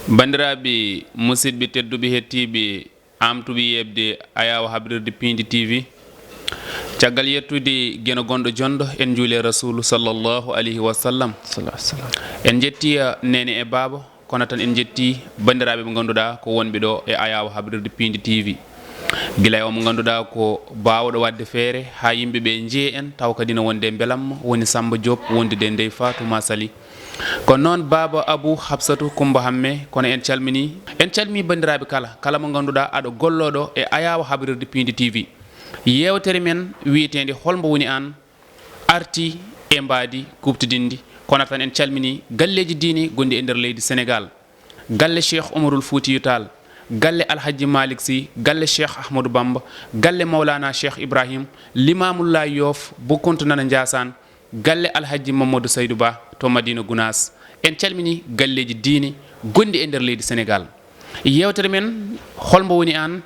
bandiraɓe musidɓe tedduɓe hettiɓe amtuɓe yebde ayawa habrirde Pindi TV caggal yettude gueno gonɗo jondo en juule rasulu sallllahu alayhi wa sallam en jetti nene e baba kono tan en jetti bandiraɓe ɓe ganduɗa ko wonɓe ɗo e ayawa habrirde Pindi TV guila e omo ganduɗa ko bawɗo wadde feere ha yimɓeɓe jee en taw kadi no wonde beelamma woni Samba Diop wondude Ndeye Fatouma Sali kono noon baba Abou Habsatou Coumba Hamme kono en calmi bandiraɓe kala mo ganduɗa aɗa golloɗo e ayawa habrirde Pindi TV yewtere men wiitede holmo woni an arti e mbadi kubtidindi kono tan en calmini galleji diine gondi e nder leydi Sénégal galle Cheikh Oumarul Foutiyou Tall galle Alhaji Malick Sy galle Cheikh Ahmadou Bamba galle Maulana Cheikh Ibrahim Limamoulaye Yoff Boukounta Nana Ndiassane galle Alhaji Mamadou Saydou Ba to Madina Gounass en calmini galleji diine gondi e nder leydi Sénégal yewtere men holmo woni an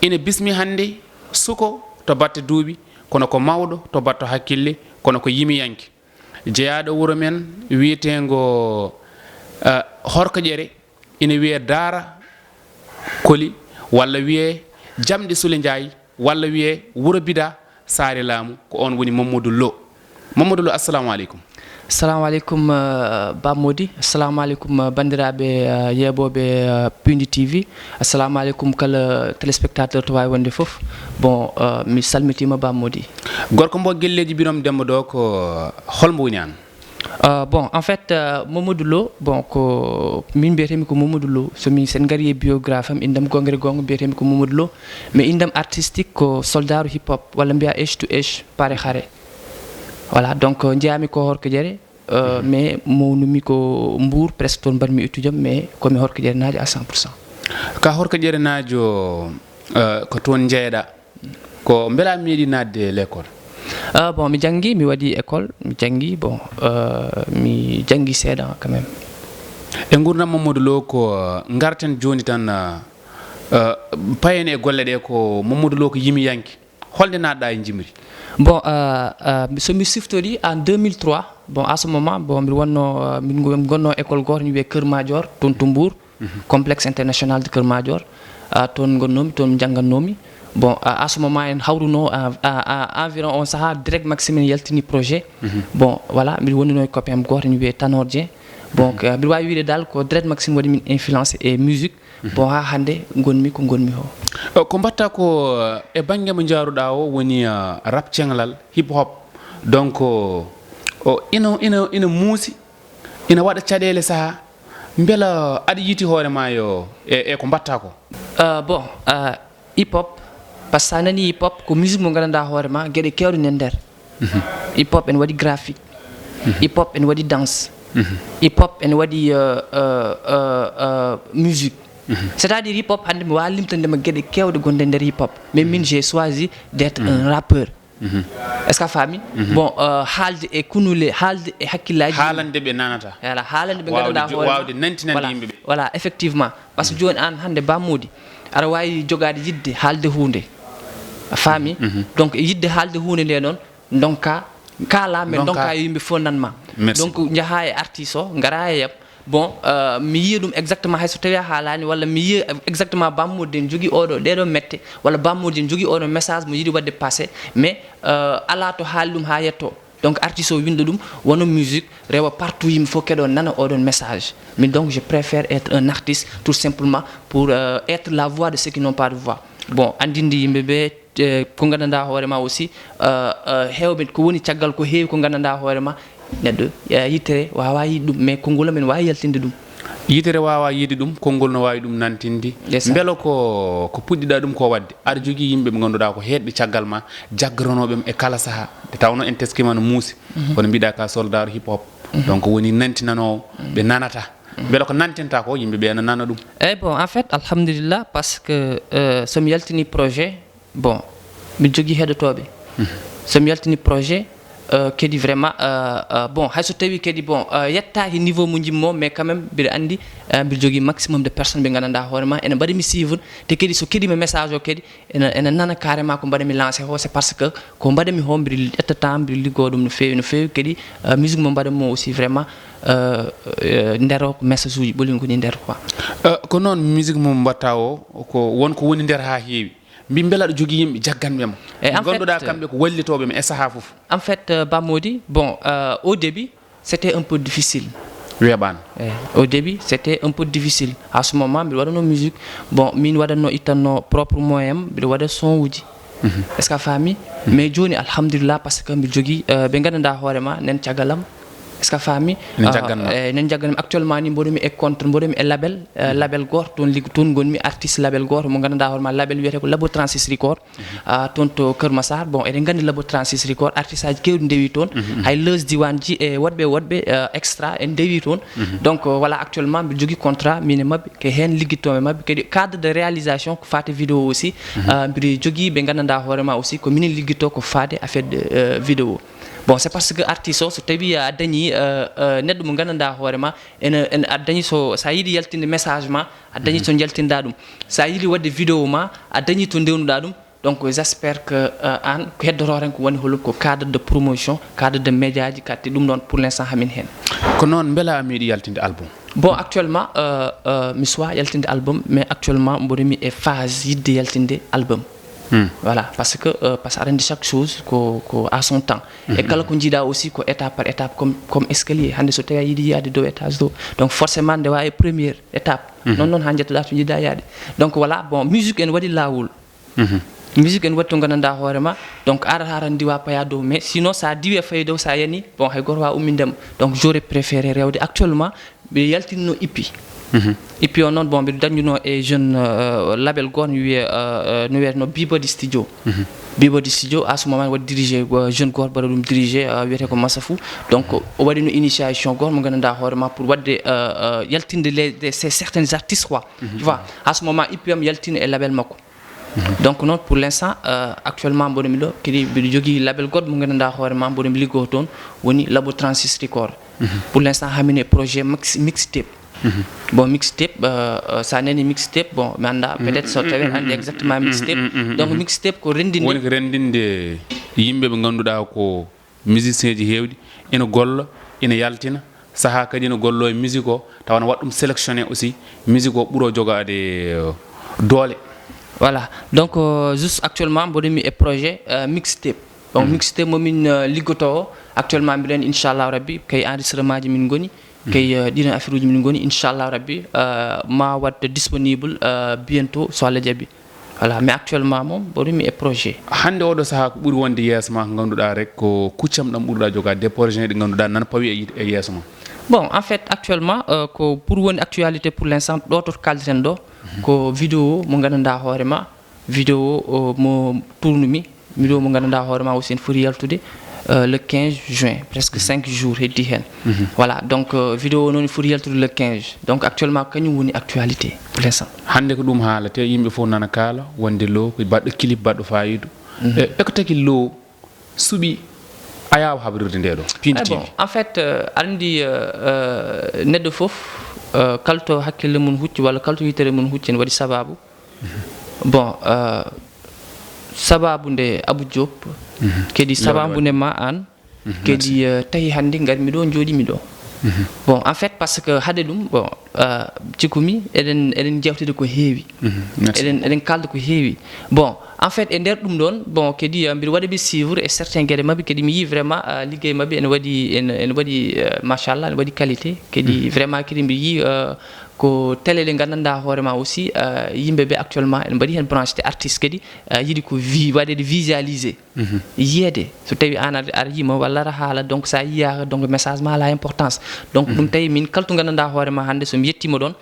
ina bismi hande suko to batte duuɓi kono ko mawɗo to batto hakkille kono ko yimiyanke jeeyaɗo wuuro men wiyetengo Horko Ƴere ina wiye Daara Koli walla wiye Jamɗe Sule Ndiaye walla wiye Wuro Bida Saare Laamu ko on woni Mamadou Lo assalamu aleykum. Assalamu aleykum Bamodi, assalamu aleykum bandiraɓe yeɓoɓe Pindi TV, assalamu aleykum kala téléspectateur to wawi wonde foof. Bon mi salmitima Bamodi. Gorko mbo guelleji binom dembo ɗo ko holmo woni an? Bon en fait Mamadou Lo bon ko min mbiyetemi ko Mamadou Lo somi sen gari e biographie am indam gongere gonga mbiyetemi ko Mamadou Lo mais indam artistique ko soldaru hip hop walla mbiya H to H pare xare. Voilà donc jeeyami ko Horko Ƴere mais mawnumi ko Mbour presque toon mbaɗmi étudiant mais komi Horko Ƴere najo à 100%. Ka Horko Ƴere najo ko toon jeeyaɗa ko beela meeɗi nadde l'école? Bon mi janggi mi waɗi école mi janggi bon mi janggi seeɗa quand même. E gurdam Mamadou Lo ko garten joni tan payen e golle ɗe ko Mamadou Lo ko yimiyanke holde natɗa e jimri? Bon so mi siftori en 2003 bon à ce moment bon mi wonno min gonno école goto ni wiye Keur Madior toon to Mbour complexe international de Keur Madior toon gonnomi toon janggannomi bon à ce moment en hawruno environ on saha direct maximum yaltini projet bon voilà mi wonno e copain am goto ni wiye Tanor Dieng bon mbiɗa wawi wiide dal ko direct maximum waɗi min influence e musique bon ha hande gonmi ko gonmi o. Ko mbatta ko e banggue mo jaruɗa o woni rap cenglal hip hop donc ina muusi ina waɗa caɗele saha beela aɗa yiti hoore ma yo e ko mbatta ko? Bon hip hop par ce que sa nani hip hop ko musique mo gandanɗa hoore ma gueɗe kewɗe nen nder hip hop en waɗi graphique hip hop en waɗi danse hip hop en waɗi musique. C'est-à-dire hip hop hande mi wawi limtandema gueɗe kewɗe gonɗe nder hip hop mais min j'ai choisi d'être un rappeur. Est-ce que a faami? Bon haalde e kunule haalde e hakkillaji haalande ɓe nanata voilà haalande ɓe gandanɗa hoore wawde nantinande yimɓeɓe voilà effectivement par ce que joni an hande Bamodi aɗa wawi jogade yidde haalde hunde a faami donc yidde haalde hunde nde noon donka kala mais donka yimɓe fof nanma donc jaaha e artiste o gara e yam bon mi yiya ɗum exactement hayso tawi a haalani walla mi yiya exactement Bamodi en jogui oɗo ɗeɗo mette walla Bamodi en jogui oɗo message mo yiiɗi wadde passé mais ala to haali ɗum ha yetto donc artiste o winda ɗum wono musique rewa partout yimɓe fof keɗo nana oɗon message mais donc je préfère être un artiste tout simplement pour être la voix de ceux qui n'ont pas de voix bon andinde yimɓeɓe ko gandanɗa hoorema aussi hewɓe ko woni caggal ko heewi ko gandanɗa hoorema neɗɗo yitere wawa yiide ɗum mais konngol men wawi yaltinde ɗum yitere wawa yiide ɗum konngol no wawi ɗum nantinde beela ko puɗɗiɗa ɗum ko wadde aɗa jogui yimɓe ɓe ganduɗa ko heɗɓe caggal ma jaggaronoɓe e kala saaha nde tawno en teskima no muusi kono mbiɗa ka soldat hip hop donc woni nantinanowo ɓe nanata beela ko nantinta ko yimɓeɓe ene nana ɗum. Bon en fait alhamdulillah parce que somi yaltini projet bon mi jogui heɗotoɓe somi yaltini projet kedi vraiment bon hayso tawi kedi bon yettaki niveau mo jimmo mais quand même mbiɗa andi mbiɗa jogui maximum de personnes ɓe gandanɗa hoorema ene mbaɗimi suivre te kedi so keɗimi message o kedi ene nana carrément ko mbaɗami lancé ho c'est parce que ko mbaɗami ho mbiɗa ƴettata mbiɗa liggo ɗum no fewi kedi musique mo mbaɗanmo aussi vraiment nder o ko message uji ɓolmi koni nder quoi. ko noon musique mo mbatta o ko wonko woni nder ha heewi mbi beela ɗo jogui yimɓe jagganɓe mo ganduɗa kamɓe ko wallitoɓe e saaha foof. En fait Bamodi, bon au début c'était un peu difficile. weeɓano au début c'était un peu difficile. À ce moment mbiɗa waɗano musique, bon min waɗanno ittanno propre moyen mbiɗa waɗa son uji. Est-ce que a faami? Mais joni alhamdulillah par ce que mbiɗa jogui ɓe gandanɗa hoorema nen caggalam. Est-ce que a faami? nen jagganmi actuellement ni mboɗomi e contre mboɗomi e label label goto toon gonmi artiste label goto mo gandanɗa hoorema label wiyete ko Labo 36 record toon to Keur Massar. Bon eɗen gandi Labo 36 record artiste aji kewɗi ndewi toon hay leus diwan ji e woɗɓe extra en ndewi toon. Donc voilà actuellement mbiɗa jogui contrat min e mabɓe ke hen liggittoɓe mabɓe kadi cadre de réalisation ko fate vidéo aussi mbiɗa jogui ɓe gandanɗa hoorema aussi ko minen liggitto ko fate affaire de vidéo. Bon c'est parce que artiste o so tawi a dañi neɗɗo mo gandanɗa hoorema ene a dañi so sa yiiɗi yaltinde message ma a dañi to jaltinɗa ɗum, sa yiiɗi wadde vidéo ma a dañi to ndewnuɗa ɗum. Donc j'espère que an ko heddoto tan ko woni holum ko cadre de promotion, cadre de média ji kadi ɗum ɗon pour l'instant hamin hen. Ko noon beela a meeɗi yaltinde album? Bon actuellement mi suwa yaltinde album, mais actuellement mboɗomi e phase yidde yaltinde album. Voilà parce que arande chaque chose ko à son temps. Et kala ko jiiɗa aussi ko étape par étape comme escalier. Hande so tawi a yiiɗi yaade dow étage dow, donc forcément nde wawi première étape non ha jettoɗa to jiiɗa yaade. Donc voilà bon musique en waɗi lawol. Musique en waɗi to gandanɗa hoorema, donc arata tan diwa paya dow, mais sinon sa diwi e fayi dow sa yani bon hay goto wawa ummindema. Donc j'aurais préféré rewde actuellement ɓe yaltinno ippi. Ippi o noon bon mbiɗa dañuno e jeune label goto no wiyeteno Bibody Studio. Bibody Studio à ce moment waɗi dirigé jeune goto mbaɗa ɗum dirigé wiyete ko Massafou. Donc o waɗino initiation goto mo gandanɗa hoorema pour wadde yaltinde ces certains artistes quoi. Tu vois à ce moment ippi am yaltina e label makko. Donc non pour l'instant actuellement mboɗomi ɗo kadi mbiɗa jogui label goɗɗo mo gandanɗa hoorema mboɗomi liggo toon woni Labo 36 record. Pour l'instant hamine projet mixtape. Bon mixtape sa nani mixtape bon mi anda peut-être so tawi andi exactement mixtape. Donc mixtape ko rendinde woni ko rendinde yimɓe ɓe ganduɗa ko musicien ji hewɗi ina golla ina yaltina saaha kadi ina gollo e musique o tawa ne waɗa ɗum sélectionné aussi musique o ɓuuro jogade doole. Voilà donc juste actuellement mboɗomi e projet mixtape. Donc mixtape momin liggoto o actuellement mbiɗen inchallah rabbi kay enregistrement ji min goni kay ɗiɗon affaire uji min goni inchallah rabbi ma wadde disponible bientôt so Allah jaaɓi. Voilà mais actuellement moom mboɗomi e projet. Hande oɗo saaha ko ɓuuri wonde yeeso ma ko ganduɗa rek ko kuccam ɗam ɓurɗa jogade des projets ɗi ganduɗa nana pawi e yeeso ma? Bon en fait actuellement ko pour woni actualité pour l'instant ɗo to kaldeten ɗo ko vidéo mo gandanɗa hoorema vidéo mo tournumi vidéo mo gandanɗa hoorema aussi en foti yaltude le 15 juin presque 5 jours heddi hen. Voilà donc vidéo non foti yaltude le 15. Donc actuellement kañum woni actualité pour l'instant. Hande ko ɗum haalate yimɓe fof nana kaala wonde lo ko baɗɗo clip baɗɗo fayidu e ko taki lo suuɓi a yawa habrirde nde ɗo Pindi TV? Bon en fait andi neɗɗo fof kalto hakkille mum hucci walla kalto yitere mum hucci en waɗi sababu. Bon sababu nde Abou Diop kedi sababu nde ma an kedi tawi hande garmi ɗo jooɗimi ɗo. Bon en fait parce que hade ɗum bon cikumi eɗen jewtide ko heewi eɗen kalda ko heewi. Bon en fait e nder ɗum ɗon bon kadi mbiɗa waɗaɓe suivre et certain gueɗe mabɓe kadi mi yi vraiment liggey mabɓe ene waɗi machallah ene waɗi qualité kadi vraiment kadi mbiɗa yi ko télé ɗe gandanɗa hoorema aussi yimɓeɓe actuellement ene mbaɗi hen branché artiste kadi yiiɗi ko waɗede visualisé yiyede so tawi an aɗa yima walla aɗa haala donc sa yiyaka donc message ma ala importance. Donc ɗum tawi min kala to gandanɗa hoorema hande somi yettima ɗon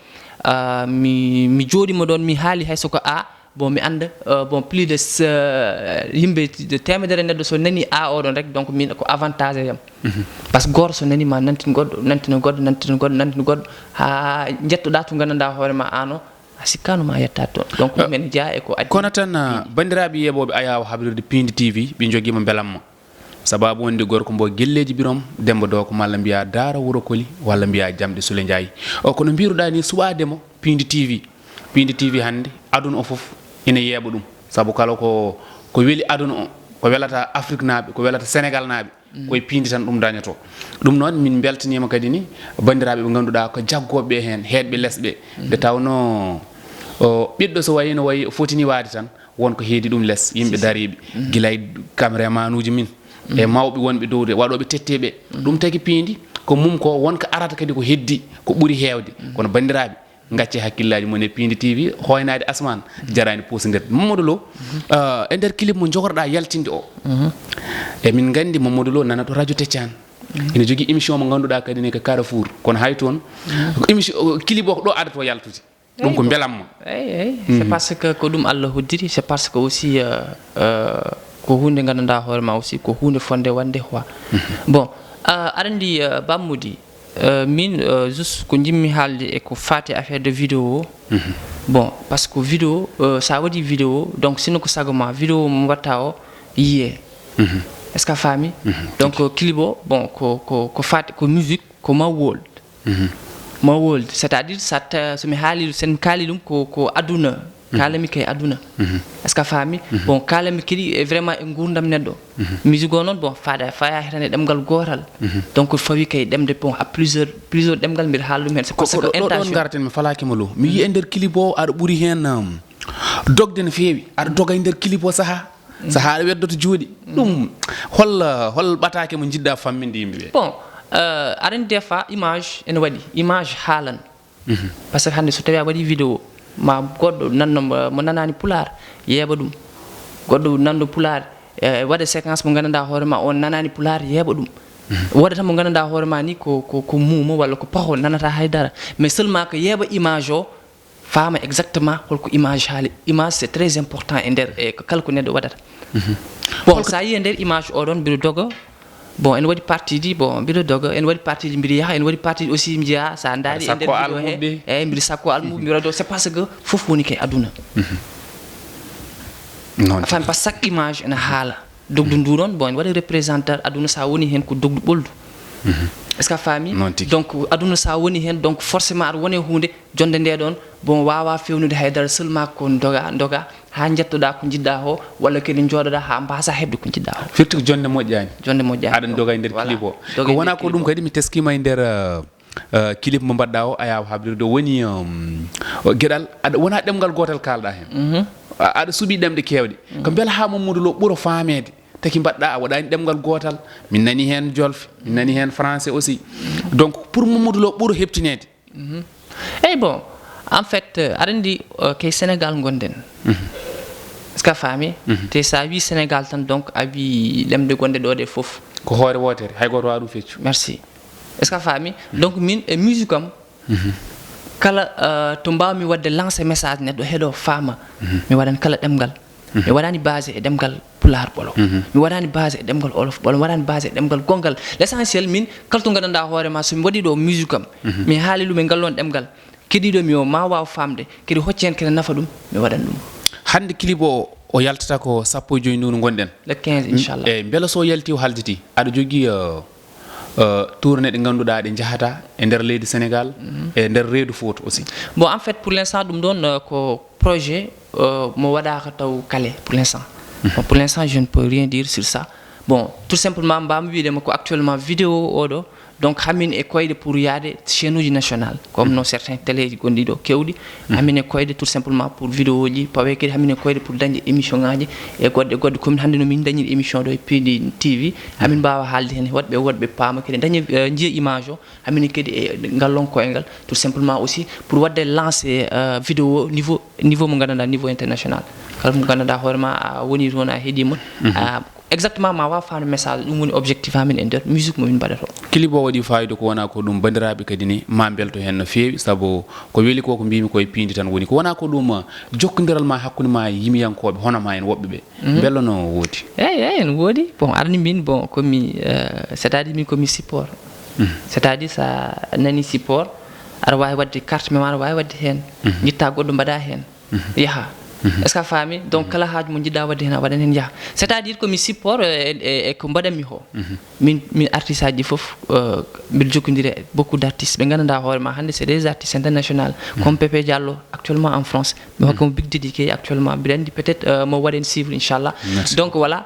mi jooɗima ɗon mi haali hay soko bon mi anda bon plus de yimɓe temedere neɗɗo so nani oɗon rek donc min ko avantage yam. Par ce que goto so nani ma nantin goɗɗo ha jettoɗa to gandanɗa hoorema an o a sikkanoma yetta toon. Donc ɗum ene jeeya e ko addi. Kono tan bandiraɓe yeɓoɓe a yawa habrirde Pindi TV ɓe joguima belamma sababu wonde gorko mbo guelleji birom Demba Dow ko malla mbiya Daara Wuro Koli walla mbiya Jamɗe Soule Ndiaye kono mbiruɗa ni suɓademo Pindi TV hande aduna o foof ina yeeɓa ɗum sabu kala ko weeli aduna o ko welata Afrique naaɓe ko welata Sénégal naaɓe koye piindi tan ɗum dañato ɗum noon min beltanima kadi ni bandiraɓe ɓe ganduɗa ko jaggoɓe hen heedɓe lesɓe nde tawno ɓiɗɗo so wayi no wayi fotini waade tan wonko heedi ɗum less yimɓe dariɓe guilay caméraman uji min e mawɓe wonɓe dow de waɗoɓe tetteɓe ɗum tagi piindi ko mum ko wonko arata kadi ko heddi ko ɓuuri heewde kono bandiraɓe gacce hakkillaji mon e Pindi TV hoynade asman jarani posodirdde Mamadou Lo e nder clip mo jogorɗa yaltinde o e min gandi Mamadou Lo nana to radio Teccan ene jogui émission mo ganduɗa kadi ne ko Carrefour kono hay toon émission clip o ko ɗo adata o yaltude ɗum ko belamma c'est parce que ko ɗum Allah hoddiri c'est parce que aussi ko hunde gandanɗa hoorema aussi ko hunde fonde wande quoi bon aɗa andi Bammoudi min juste ko jimmi haalde e ko fati affaire de vidéo bon parce que vidéo sa waɗi vidéo donc sino ko sago ma vidéo mo watta o yiye est ce que a faami donc clip o bon ko fati ko musique ko ma world c'est à dire somi haali sen kaali ɗum ko aduna kalami kay aduna est ce que a faami bon kalami kadi vraiment e gurdam neɗɗo musique o noon bon faya hetane ɗemgal gotal donc fawi kay ɗemde bon à plusieurs ɗemgal mbiɗa haala ɗum hen c'est parce que intention ɗon garaten mi falakima Lo mi yi e nder clip o aɗa ɓuuri hen dogde no feewi aɗa doga e nder clip o saaha aɗa weddoto jooɗi ɗum hol ɓatake mo jiɗɗa famminde yimɓeɓe bon aɗa des fois image ene waɗi image haalan par ce que hande so tawi a waɗi vidéo ma goɗɗo nanno mo nanani pular yeeɓa ɗum goɗɗo nanɗo pular waɗa séquence mo gandanɗa hoorema on nanani pular yeeɓa ɗum waɗa tan mo gandanɗa hoorema ni ko muumo walla ko pahol nanata haydara mais seulement ko yeeɓa image o faama exactement holko image haali image c'est très important e nder e kala ko neɗɗo waɗata bon sa yi e nder image oɗon mbiɗa doga bon ene waɗi partie ji bon mbiɗa doga ene waɗi partie ji mbiɗa yaha ene waɗi partie ji aussi mi jeeya sa daari e nder vidéo he eyyi mbiɗa sakko almuɓe mbiɗa do c'est parce que fof woni kay aduna afan par chaque image ene haala dogdu ndu ɗon bon ene waɗi représentant aduna sa woni hen ko dogdu ɓoldu est ce que a faami donc aduna sa woni hen donc forcément aɗa wone hunde jonde nde ɗon bon wawa fewnude haydara seulement ko doga ha jettoɗa ko jiɗɗa o walla kadi jooɗoɗa ha mbasa heɓde ko jiɗɗa o firti ko jonde moƴƴani aɗa doga e nder clip o ko wona ko ɗum kadi mi teskima e nder clip mo mbaɗɗa o ayaw habrirde woni gueɗal aɗa wona ɗemgal gotal kalɗa hen aɗa suuɓi ɗemɗe kewɗe ko beela ha Mamadou Lo ɓuura famede taki mbaɗɗa a waɗani ɗemgal gotal min nani hen jolfe min nani hen français aussi donc pour Mamadou Lo ɓuura heptinede eyyi bon en fait aɗa andi kay Sénégal gonɗen est ce que a faami te sa wi Sénégal tan donc a wi lemde gonɗe ɗo ɗe foof ko hoore wotere hay goto wawa ɗum feccu merci est ce que a faami donc min e musique am kala to mbawmi wadde lancer message neɗɗo heeɗo faama mi waɗan kala ɗemgal mi waɗani basé e ɗemgal pular ɓolo mi waɗani basé e ɗemgal olof ɓolo mi waɗani basé e ɗemgal gongal l' essentiel min kala to gandanɗa hoorema somi waɗi ɗo musique am mi haali ɗum e ngallon ɗemgal keɗiɗo mi o ma waw famde kadi hocci hen kene nafa ɗum mi waɗan ɗum hande clip o yaltata ko 15 ndunngu gonɗen le 15 inchallah eyyi beela so yalti o halditi aɗa jogui tourné ɗe ganduɗa ɗe jahata e nder leydi Sénégal e nder reedu Fouta aussi bon en fait pour l'instant ɗum ɗon ko projet mo waɗaka taw kale pour l'instant bon, pour l'instant je ne peux rien dire sur ça bon tout simplement mbami widema ko actuellement vidéo oɗo donc hamin e koyɗe pour yaade chaîne uji national comme no certains télé gonɗi ɗo kewɗi hamin e koyɗe tout simplement pour vidéo ji pawe kadi hamin e koyɗe pour dañde émission ngaji e goɗɗe komin hannde no min dañi émission ɗo e Pindi TV hamin mbawa haalde hen woɗɓe paama kadi dañi jiiya image o hamin kadi e ngallon koyngal tout simplement aussi pour wadde lancer vidéo niveau mo gandanɗa niveau international kala mo gandanɗa hoorema a woni toon a heeɗima exactement ma wa famde message ɗum woni objectif amin e nder musique momin mbaɗato clip o waɗi fayida ko wona ko ɗum bandiraɓe kadi ni ma belto hen no fewi saabu ko weeli ko mbimi koye Pindi tan woni ko wona ko ɗum jokkodiral ma hakkude ma yimiyankoɓe hono ma en woɓɓeɓe bello no woodi eyyi ne woodi bon arani min bon komi c' est à dire min komi support c' est à dire sa nani support aɗa wawi wadde carte mais aɗa wawi wadde hen guitta goɗɗo mbaɗa hen yaaha est ce que a faami donc kala haaju mo jiɗɗa wadde hen a waɗan hen jaaha c' est à dire komi support e ko mbaɗanmi ko min artiste aji foof mbiɗa jokkodiri e beaucoup d' artistes ɓe gandanɗa hoorema hannde c' est des artistes international comme Pépé Diallo actuellement en France mi hokkamo big dédiqué actuellement mbiɗa andi peut être mo waɗen suivre inchallah donc voilà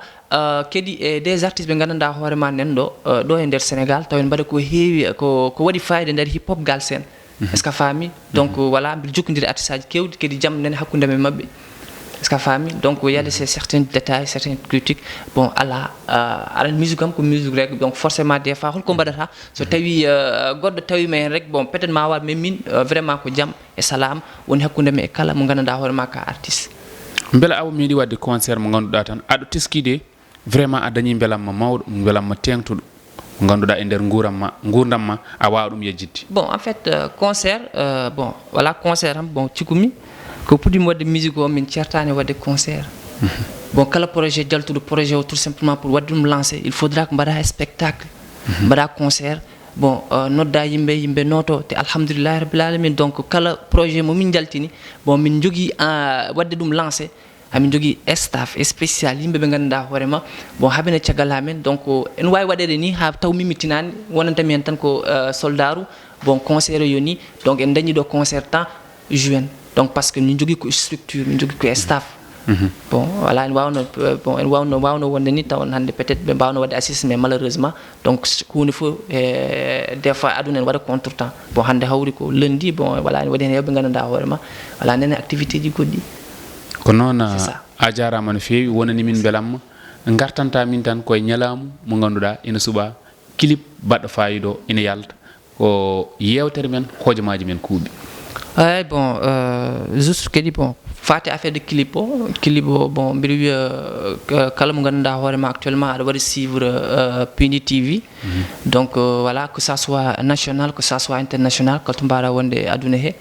kadi e des artistes ɓe gandanɗa hoorema nen ɗo e nder sénégal taw en mbaɗa ko heewi ko waɗi fayida nder hip hop galsen est ce que a faami donc voilà mbiɗa jokkodiri artiste aji kewɗi kadi jaam nene hakkude men mabɓe est ce que a faami donc il y a de certains détails certaines critiques bon ala aɗa musique am ko musique rek donc forcément des fois holko mbaɗata so tawi goɗɗo tawima hen rek bon peut être ma waat mais min vraiment ko jaam e salam woni hakkude men e kala mo gandanɗa hoorema ka artiste beela awa meeɗi wadde concert mo ganduɗa tan aɗa teskide vraiment a dañi beelamma mawɗo beelamma tengtuɗo mo ganduɗa e nder gurdam ma a wawa ɗum yejjidde bon en fait concert bon voilà concert am bon cikumi ko puɗɗimi wadde musique o min certani wadde concert bon kala projet jaltuɗo projet o tout simplement pour wadde ɗum lancé il faudra ko mbaɗa spectacle mbaɗa concert bon nodda yimɓe noto te alhamdoulillahi rabbil alamin donc kala projet mo min jaltini bon min jogui wadde ɗum lancé hamin jogui staff spécial yimɓe ɓe ganduɗa hoorema bon haɓene caggal amen donc en wawi waɗede ni ha taw mimitinani wonantami hen tan ko soldaru bon concert o yoni donc en dañi ɗo concert temps juin donc parce que min jogui ko structure min jogui ko staff bon voilà en wawno bon en wawno wonde ni taw hande peut être ɓe mbawno wadde assiste mais malheureusement donc hunde fof des fois aduna en waɗa contretemps bon hande hawri ko lundi bon voilà en waɗi hen yewɓe ganduɗa hoorema voilà nene activité ji goɗɗi ko noon a jarama no fewi wonani min beelamma gartanta min tan koye ñalamu mo ganduɗa ina suuɓa clip baɗɗo fayida o ina yalta ko yewtere men hojomaji men kuuɓi ay bon juste kadi bon fati affaire de clip o bon mbiɗa wiya kala mo ganduɗa hoorema actuellement aɗa waɗa suivre Pindi TV donc voilà que ça soit national que ça soit international kala to mbaɗa wonde aduna he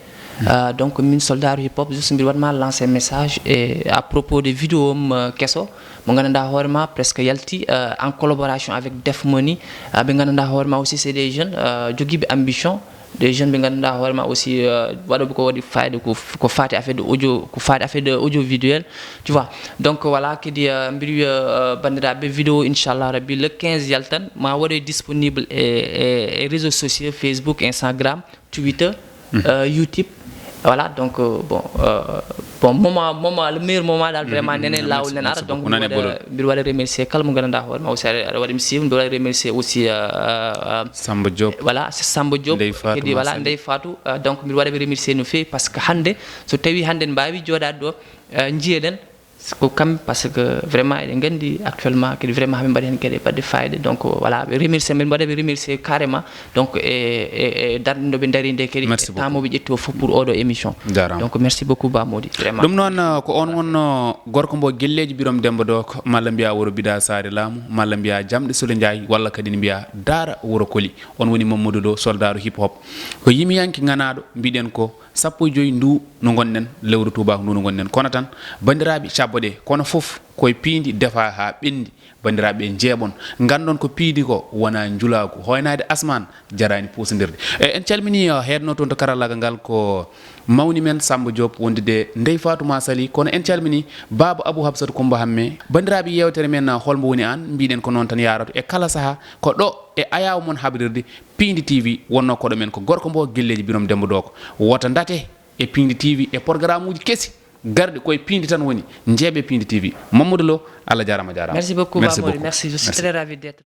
donc min soldat hip hop juste mbiɗa waɗma lancé message et à propos de vidéo m kesso mo ganduɗa hoorema presque yalti en collaboration avec Def Money ɓe ganduɗa hoorema aussi c'est des jeunes joguiɓe ambition des jeunes ɓe ganduɗa hoorema aussi waɗoɓe ko waɗi fayde ko fati affaire de audio ko fati affaire de audiovisuel tu vois donc voilà kadi mbiɗa wiya bandiraɓe vidéo inchallah rabbi le 15 yaltan ma waɗe disponible e réseaux sociaux Facebook Instagram Twitter YouTube voilà donc bon moment le meilleur moment dal vraiment nene lawol nen ara donc mbiɗa waɗa remercier kala mo ganduɗa hoorema aussi aɗa waɗa mi siiw mbiɗa waɗa remercier aussi Samba Diop voilà Samba Diop kadi voilà Ndeye Fatou donc mbiɗa waɗa remercier no fewi par ce que hande so tawi hande en mbawi joɗade ɗo jiiyeɗen ko kamɓe par ce que vraiment eɗen gandi actuellement kadi vraiment hamin mbaɗi hen gueɗe baɗɗe fayida donc voilà ɓe remercier mbiɗa mbaɗaɓe remercier carrément donc e darde nde ɓe dari nde kadi tamoɓe ƴetti o fof pour oɗo émission donc merci beaucoup Ba Mody vraiment ɗum noon ko on wonno gorko mbo guelleji Birom Demba Doko malla mbiya wuro Bida Sare Laamu malla mbiya Jamɗe Sule Ndiaye walla kadi ne mbiya Daara Wuro Koli on woni Mamadou Lo soldaru hip hop ko yimiyanke ganaɗo mbiɗen ko 15 ndu no gonɗen lewru tubako ndu no gonɗen kono tan bandiraɓe cabboɗe kono foof koye piindi defa ha ɓendi bandiraɓe jeeɓon gandon ko piidi ko wona julagu hoynade asman jarani pusodirde en calmini heedno toon to karallagal ngal ko mawni men Samba Diop wondude Ndeye Fatouma Sali kono en calmini Baba Abou Habsatou Coumba Hamme bandiraɓe yewtere men holmo woni an mbiɗen ko noon tan yarato e kala saaha ko ɗo e ayaw mon habrirde Pindi TV wonno koɗo men ko gorko mbo guelleji Birom Demba Doko wota date e Pindi TV e programme uji kesi garde koye Pindi tan woni jeeɓe Pindi TV Mamadou Lo Allah jarama merci beaucoup Ba Mody merci je suis très ravi d'être